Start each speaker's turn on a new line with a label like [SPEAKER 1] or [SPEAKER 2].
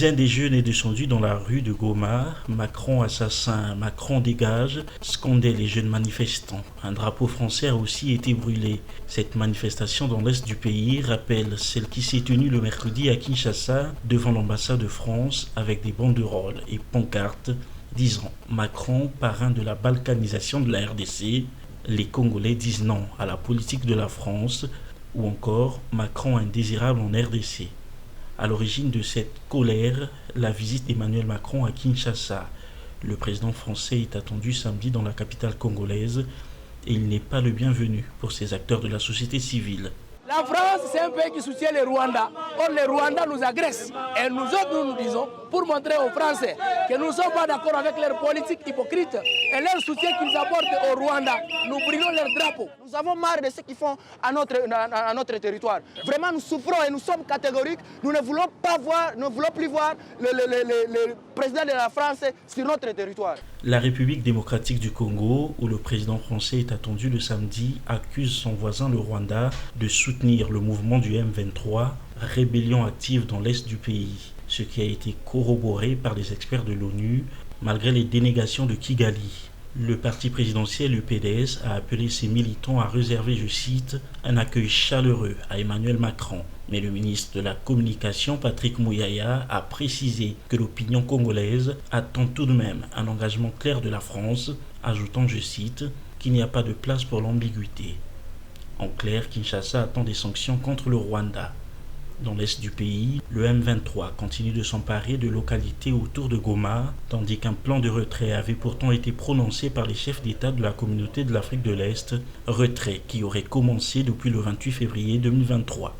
[SPEAKER 1] dizaine de jeunes est descendu dans la rue de Goma. Macron assassin, Macron dégage, scandaient les jeunes manifestants. Un drapeau français a aussi été brûlé. Cette manifestation dans l'est du pays rappelle celle qui s'est tenue le mercredi à Kinshasa devant l'ambassade de France avec des banderoles et pancartes disant Macron, parrain de la balkanisation de la RDC. Les Congolais disent non à la politique de la France ou encore Macron indésirable en RDC. À l'origine de cette colère, la visite d'Emmanuel Macron à Kinshasa. Le président français est attendu samedi dans la capitale congolaise et il n'est pas le bienvenu pour ces acteurs de la société civile.
[SPEAKER 2] La France, c'est un pays qui soutient le Rwanda. Or, le Rwanda nous agresse. Et nous autres, nous disons, pour montrer aux Français que nous ne sommes pas d'accord avec leur politique hypocrite et leur soutien qu'ils apportent au Rwanda, nous brûlons leur drapeau.
[SPEAKER 3] Nous avons marre de ce qu'ils font à notre territoire. Vraiment, nous souffrons et nous sommes catégoriques. Nous ne voulons plus voir le président de la France sur notre territoire.
[SPEAKER 1] La République démocratique du Congo, où le président français est attendu le samedi, accuse son voisin le Rwanda de soutenir le mouvement du M23, rébellion active dans l'est du pays, ce qui a été corroboré par les experts de l'ONU, malgré les dénégations de Kigali. Le parti présidentiel, le PDS, a appelé ses militants à réserver, je cite, un accueil chaleureux à Emmanuel Macron. Mais le ministre de la Communication, Patrick Muyaya, a précisé que l'opinion congolaise attend tout de même un engagement clair de la France, ajoutant, je cite, qu'il n'y a pas de place pour l'ambiguïté. En clair, Kinshasa attend des sanctions contre le Rwanda. Dans l'est du pays, le M23 continue de s'emparer de localités autour de Goma, tandis qu'un plan de retrait avait pourtant été prononcé par les chefs d'État de la communauté de l'Afrique de l'Est, retrait qui aurait commencé depuis le 28 février 2023.